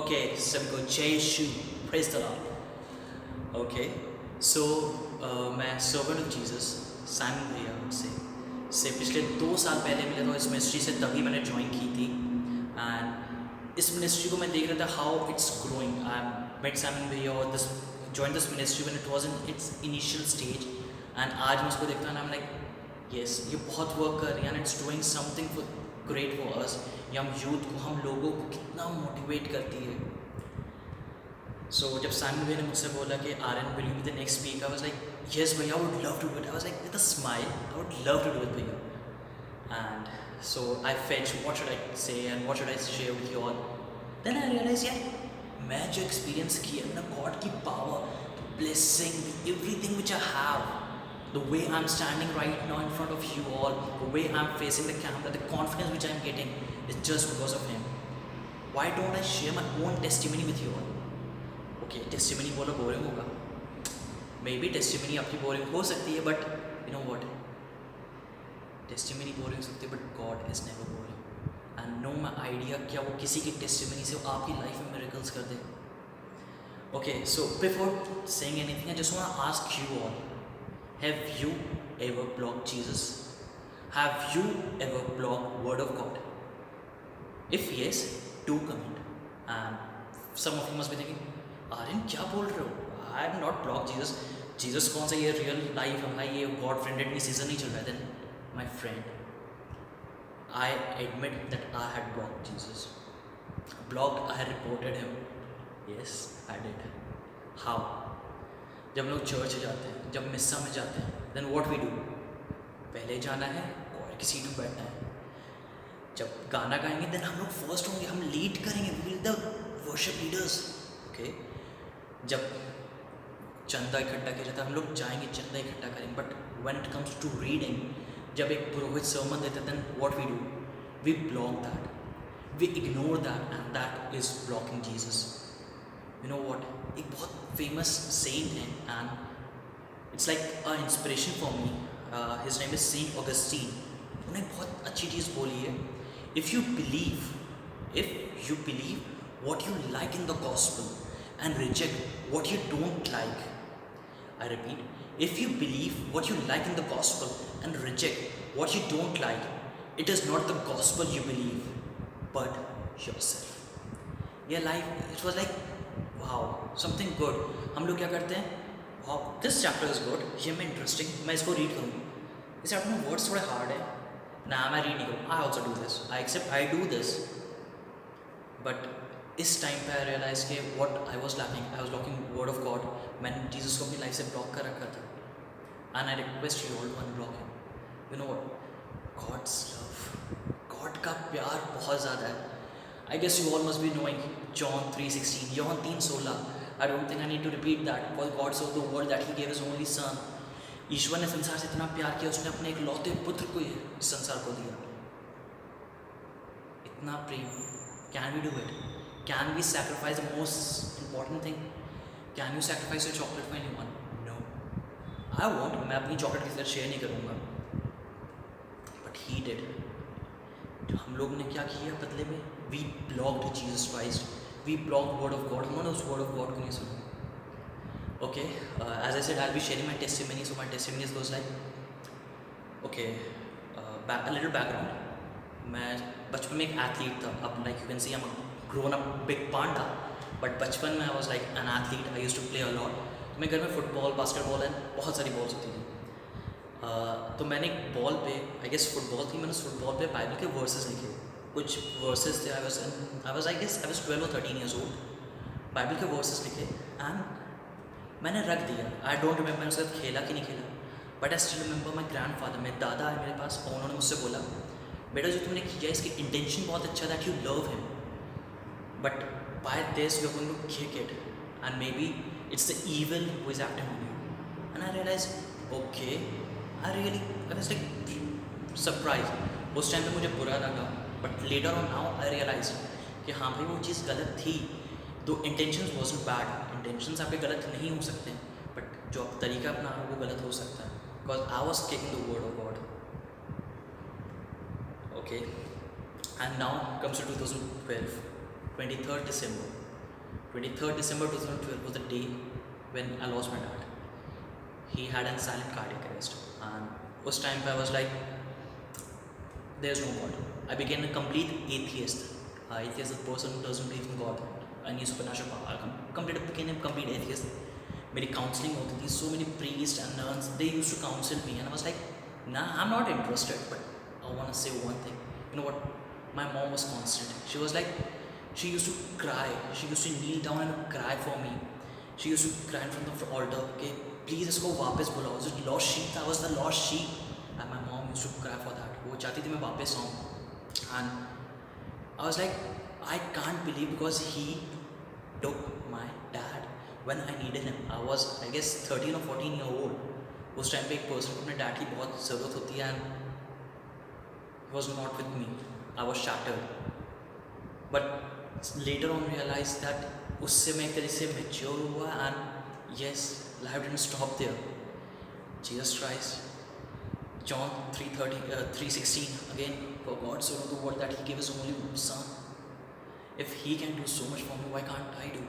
Okay सभी को Jai Yeshu, praise the lord. Okay so मैं सर्वेंट ऑफ जीसस साइमन भैया से पिछले 2 साल पहले मिला था। इस मिनिस्ट्री से तभी मैंने ज्वाइन की थी एंड इस मिनिस्ट्री को मैं देख रहा था how it's growing. I met Simon भैया और this join this ministry when it was in its initial stage and आज मैं उसको देखता हूँ आई एम लाइक यस, ये बहुत वर्क कर रही है and it's doing something for great for us. ये हम यूथ को, हम लोगों को कितना मोटिवेट करती है। सो जब साइमन भैया ने मुझसे बोला कि Aryan will you be the next speaker, I was like yes भैया, I would love to do it. I was like with a smile, I would love to do it भैया। And so I fetch what should I say and what should I share with you all. Then I realise यार मैं जो experience किया ना, God की power, blessing, everything which I have, the way I'm standing right now in front of you all, the way I'm facing the camera, the confidence which I'm getting is just because of him. Why don't I share my own testimony with you all? Okay, testimony बोलो boring होगा, may be testimony आपकी boring हो सकती है, but you know what, testimony boring हो सकती है but God is never boring and know my idea क्या वो किसी की टेस्टिमनी से आपकी लाइफ में मिरेकल्स कर दे। Okay, so before saying anything, I just want to ask you all, have you ever blocked Jesus? Have you ever blocked Word of God? If yes, do comment. And some of you must be thinking, Aryan क्या बोल रहे हो? I have not blocked Jesus. Jesus कौन सा ये real life है भाई, ये गॉड फ्रेंडेड में सीजन नहीं चल रहा है। Then my friend, I admit that I had blocked Jesus. Blocked, I had reported him. Yes, I did. How? जब लोग चर्च जाते हैं, जब मिस्सा में जाते हैं, देन व्हाट वी डू, पहले जाना है और की सीट में बैठना है। जब गाना गाएंगे देन हम लोग फर्स्ट होंगे, हम लीड करेंगे, we will the worship leaders. Okay, जब चंदा इकट्ठा किया जाता है हम लोग जाएंगे चंदा इकट्ठा करेंगे, but when it comes to reading, जब एक पुरोहित सर्मन देते हैं then what we do, we block that, we ignore that and that is blocking Jesus. You know what, एक बहुत फेमस सेंट है and it's like a inspiration for me, his name is saint Augustine. उन्होंने बहुत अच्छी चीज़ बोली है, if you believe what you like in the gospel and reject what you don't like, I repeat, if you believe what you like in the gospel and reject what you don't like, it is not the gospel you believe but yourself. Yeah, life, it was like wow, something good. हम लोग क्या करते हैं, wow, this chapter is good, ये मैं interesting, मैं इसको read करूँगी। इस चैप्टर में वर्ड्स थोड़े हार्ड है ना, मैं रीड नहीं करूँ, I also do this, I accept, I do this. But इस टाइम पे आई रियलाइज के what I was lacking word of God. मैंने जीसस को अपनी लाइफ से ब्लॉक कर रखा था and I request you all to unblock him. You know what, God's love, God का प्यार बहुत ज़्यादा है। I guess you all must be knowing John 3:16, John 3:16. I don't think I need to repeat that. For God so the world that He gave His only Son. ईश्वर ने संसार से इतना प्यार किया, उसने अपने एक लौते पुत्र को इस संसार को दिया। इतना प्रेम, can we do it? Can we sacrifice the most important thing? Can you sacrifice your chocolate for anyone? No. I won't. मैं अपनी चॉकलेट किसी से शेयर नहीं करूँगा। But He did. तो हम लोग ने क्या किया बदले में, we blocked Jesus Christ, we blocked word of God. उन्होंने उस वर्ड ऑफ गॉड को नहीं सुना। Okay, as I said I will be sharing my testimony, so my testimony goes like okay, a little background. मैं बचपन में एक athlete था। अब like you can see I am grown up big panda, but बचपन में I was like an athlete, I used to play a lot. मेरे घर में फुटबॉल, बास्केटबॉल एंड बहुत सारी बॉल्स होती थी। तो मैंने एक बॉल पे, आई गेस फुटबॉल थी, मैंने उस फुटबॉल पे बाइबल के वर्सेस लिखे। कुछ वर्सेस थे, I was 12 or 13 years old। Bible के वर्सेस लिखे एंड मैंने रख दिया। आई डोंट रिमेंबर मैंने उसके साथ खेला कि नहीं खेला, but I still remember my grandfather, मेरे दादा है मेरे पास, और उन्होंने मुझसे बोला, बेटा जो तुमने किया इसकी इंटेंशन बहुत अच्छा, that you love him, but by this you are going to kick it and may be it's the evil who is acting on you. And I realise okay, I was like surprise. उस time पे मुझे बुरा लगा, but later on now I realise कि हाँ भाई वो चीज़ गलत थी। दो इंटेंशंस वाजंट बैड, इंटेंशंस आपके गलत नहीं हो सकते, बट जो आप तरीका अपना रहे हो वो गलत हो सकता है। Because I was taking the word of God. Okay, and now comes to 2012, 23rd December। 23rd December 2012 was the day when I lost my dad. He had a silent cardiac arrest, and उस time पे I was like, there's no God. I became a complete atheist. Atheist is a person who doesn't believe in God, any supernatural power. I became a complete atheist. मेरी counseling होती थी. So many priests and nuns, they used to counsel me, and I was like, nah, I'm not interested. But I want to say one thing. You know what? My mom was constant. She was like, she used to cry. She used to kneel down and cry for me. She used to cry in front of the altar. Okay, please इसको वापस बुलाओ. The lost sheep. I was the lost sheep, and my mom used to cry for that. वो चाहती थी मैं वापस आऊँ. And I was like, I can't believe, because he took my dad when I needed him. I was, I guess, 13 or 14 year old. उस time पे एक person को अपने डैड की बहुत ज़रूरत होती है, and he was not with me. I was shattered. But later on realized that उससे मैं एक तरह से mature हुआ, and yes, life didn't stop there. Jesus Christ. John 3:16 again, for God so loved the world that he gave his only son. If he can do so much for me, why can't I do?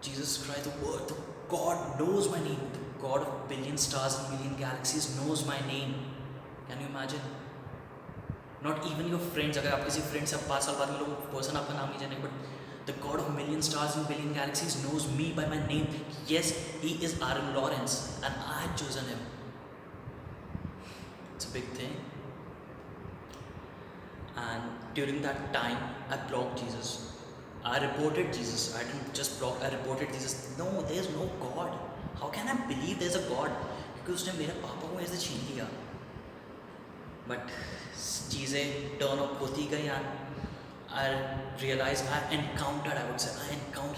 Jesus Christ, the word, the God knows my name. The God of billion stars and million galaxies knows my name. Can you imagine? Not even your friends. अगर आप किसी friend से 5 साल बाद मिलो, person आपका नाम नहीं जानेगा, but the God of million stars and billion galaxies knows me by my name. Yes, he is Aaron Lawrence, and I had chosen him. It's a big thing. And during that time, I blocked Jesus. I reported Jesus. I didn't just block, I reported Jesus. No, there's no God. How can I believe there's a God? क्योंकि उसने मेरे पापा को ऐसे छीन लिया. But चीज़ें turn up होती गई, and I realized, I encountered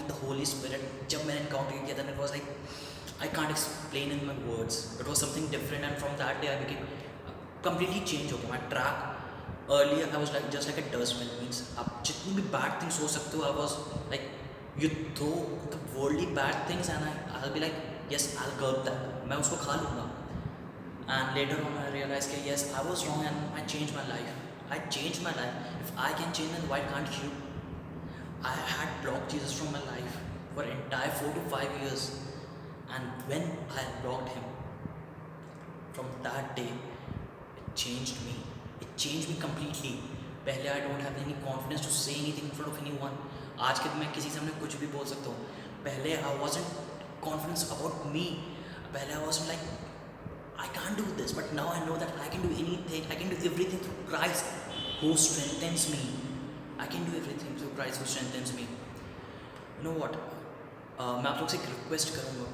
the Holy Spirit. जब मैंने encounter किया था, it was like, I can't explain in my words. It was something different, and from that day I became completely changed हो गया. My track. Earlier I was like just like a dustbin. Means आप जितनी भी bad things हो सकते हो, I was like, you throw the worldly bad things, and I'll be like, yes, I'll curb that. मैं उसको खा लूँगा. And later on I realized that yes, I was wrong, and I changed my life. I changed my life. If I can change, then why can't you? I had blocked Jesus from my life for entire 4 to 5 years, and when I blocked him, from that day, it changed me. It changed me completely. पहले I don't have any confidence to say anything in front of anyone. आज के दिन मैं किसी सामने कुछ भी बोल सकता हूँ. पहले I wasn't confident about me. पहले I wasn't like, I can't do this. But now I know that I can do anything. I can do everything through Christ who strengthens me. I can do everything through Christ who strengthens me. You know what? मैं आप लोग से एक request करूँगा.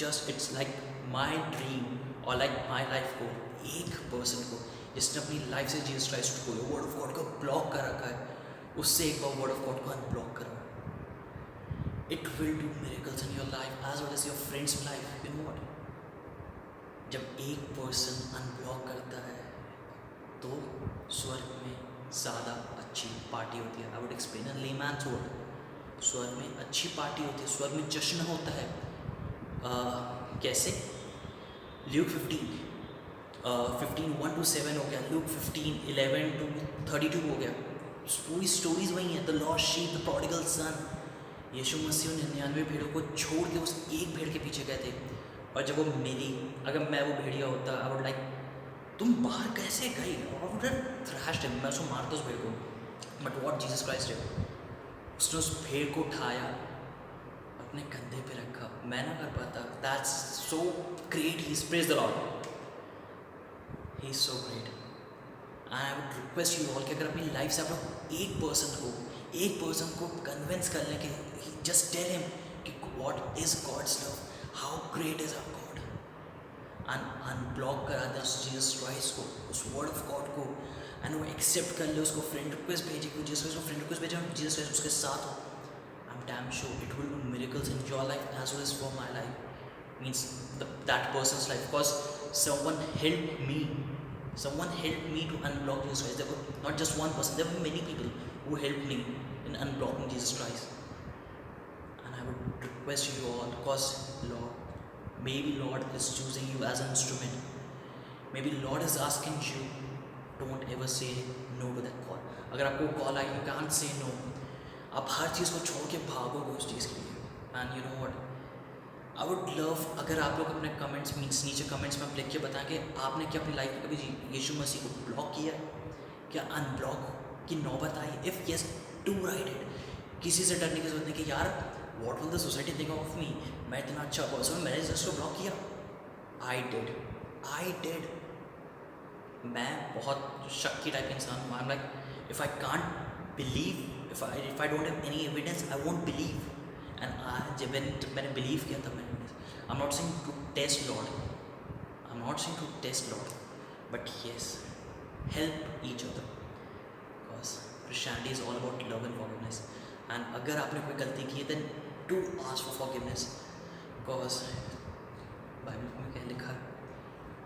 Just it's like my dream or like my life goal. एक person को जिसने अपनी लाइफ से जीसस क्राइस्ट को, वर्ड ऑफ गॉड को ब्लॉक कर रखा है, उससे एक बार वर्ड ऑफ गॉड को अनब्लॉक करो. It will do miracles in your life as well as your friends life. You know what? जब एक पर्सन अनब्लॉक करता है तो स्वर्ग में ज़्यादा अच्छी पार्टी होती है. I would explain in layman's word. स्वर्ग में अच्छी पार्टी होती है, स्वर्ग में जश्न होता है. कैसे? ल्यूक 15:1 to 7 हो गया. ल्यूक 15:11 to 32 हो गया. पूरी स्टोरीज वही हैं. The lost sheep, the prodigal son. Yeshu मसीह 99 भेड़ों को छोड़ के उस एक भेड़ के पीछे गए थे, और जब वो मिली, अगर मैं वो भेड़िया होता, आई वुड लाइक, तुम बाहर कैसे गई? I would thrashed him. मैं उसको मारता उस भेड़ को. But what Jesus Christ did, उसने उस भेड़ को उठाया, अपने कंधे पे रखा. मैं ना कर पाता. That's so great. He is, praise the Lord. He is so great. I would request you all कि अगर अपनी लाइफ से आप लोग एक पर्सन को कन्विंस कर लें कि जस्ट टेल हिम कि what is God's love, how great is our God, and unblock करा दें उस जीसस क्राइस्ट को, उस वर्ड ऑफ गॉड को, एंड वो एक्सेप्ट कर ले. उसको फ्रेंड रिक्वेस्ट भेजे कि जीसस क्राइस्ट को फ्रेंड रिक्वेस्ट भेजे, जीसस क्राइस्ट उसके साथ हो. I am damn sure it will do miracles in your life as well as for my life. Means that person's life, because someone helped me to unblock Jesus Christ. There were not just one person, there were many people who helped me in unblocking Jesus Christ. And I would request you all, because maybe Lord is choosing you as an instrument. Maybe Lord is asking you, don't ever say no to that call. अगर आपको call I, you can't say no. आप हर चीज़ को छोड़ के भागोगे उस चीज़ के लिए। And you know what, I would love अगर आप लोग अपने कमेंट्स मीन्स नीचे कमेंट्स में आप लिख के बताएं कि आपने क्या अपनी लाइफ में कभी यीशु मसीह को ब्लॉक किया है, क्या अनब्लॉक की नौबत आई? If yes, do write it. किसी से डरने की जरूरत नहीं कि यार what will the society think of me, मैं इतना अच्छा पर्सन, मैंने जस्ट ब्लॉक किया। I did. मैं बहुत शक्की टाइप इंसान हूँ। I am like, if I can't believe, if I don't have any evidence, I won't believe. And जब मैंने बिलीव किया तब मैंने, I am not saying to test Lord, but yes, help each other, because Christianity is all about love and forgiveness. And अगर आपने कोई गलती की है then do ask for forgiveness, because Bible में क्या लिखा है,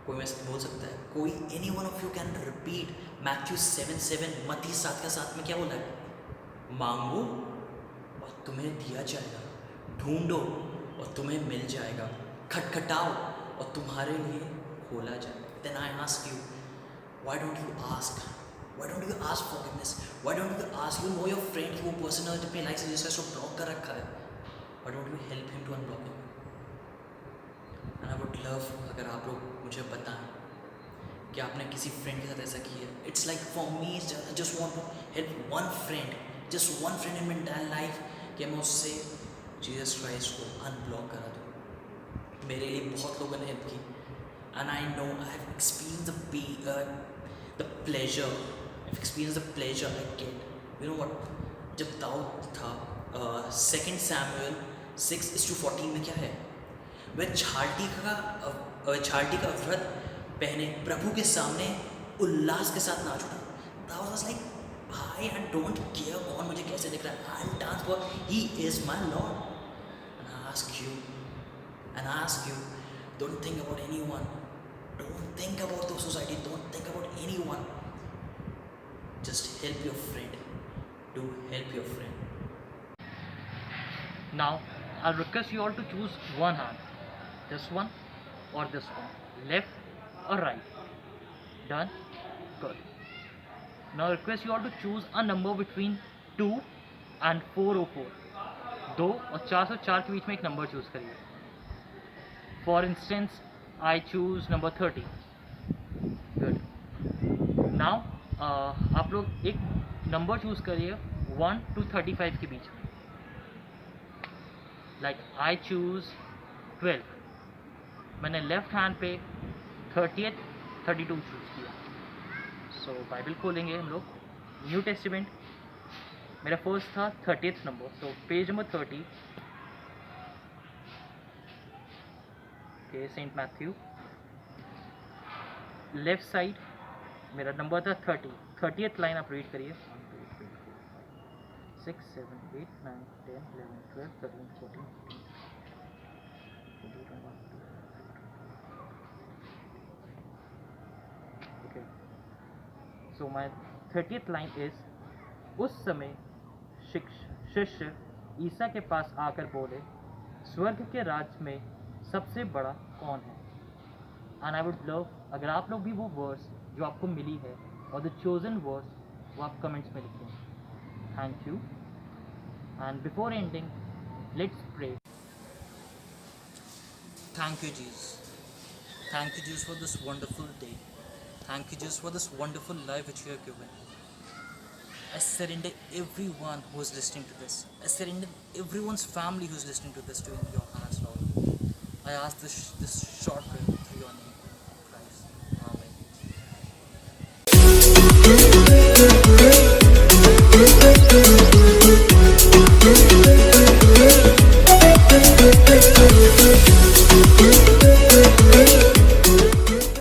कोई में बोल सकता है, कोई any one of you can repeat Matthew 7:7, मत्ती 7:7 में क्या बोला है? मांगो और तुम्हें दिया जाएगा, ढूंढो और तुम्हें मिल जाएगा, खटखटाओ और तुम्हारे लिए खोला जाएगा। Then I ask you, why don't you ask forgiveness? Why don't you ask? You know your friend, वो पर्सन अपने लाइफ से जिसका ब्लॉक कर रखा है, why don't you help him to unblock him? And I would love अगर आप लोग मुझे बताएं कि आपने किसी फ्रेंड के साथ ऐसा किया है। It's like for me, just want to help one friend in my entire life, कि मैं उससे जीसस क्राइस्ट को अनब्लॉक करा दूँ। मेरे लिए बहुत लोगों ने हेल्प की, and I know I have experience the pleasure I get. You know what, जब दाऊद था, 2 सैमुएल 6:14 में क्या है, वह छालटी का व्रत पहने प्रभु के सामने उल्लास के साथ नाच उठा। दाऊद वाज लाइक, भाई आई डोंट केयर कौन मुझे कैसे दिख रहा है, I dance for he is my lord. And I ask you, don't think about anyone, don't think about the society, don't think about anyone, just help your friend, do help your friend. Now, I'll request you all to choose one hand, this one or this one, left or right. Done? Good. Now, I request you all to choose a number between 2 and 404. 2 और 404 के बीच में एक number choose करिए. For instance, I choose number 30. Good. Now, आप लोग एक number choose करिए 1 to 35 के बीच में. Like I choose 12. मैंने लेफ्ट हैंड पे 30th 32 चूज किया. सो बाइबल खोलेंगे हम लोग, न्यू टेस्टामेंट. मेरा फर्स्ट था 30th number, so page number 30, saint Matthew. Left side मेरा नंबर था 30th लाइन आप रीड करिए. 6, 7, 8, 9, 10, 11, 12, 13, 14, 15, 21. Okay. So my 30th line is, उस समय शिष्य ईसा के पास आकर बोले, स्वर्ग के राज्य में सबसे बड़ा कौन है? एंड आई वुड लव अगर आप लोग भी वो वर्स जो आपको मिली है और द चोजन वर्स वो आप कमेंट्स में लिखें. Thank you. And before ending, let's pray. Thank you, Jesus. Thank you, Jesus, for this wonderful day. Thank you, Jesus, for this wonderful life which you have given. I surrender everyone who is listening to this. I surrender everyone's family who is listening to this to in your hands, Lord. I ask this short prayer through your name, Christ. Amen.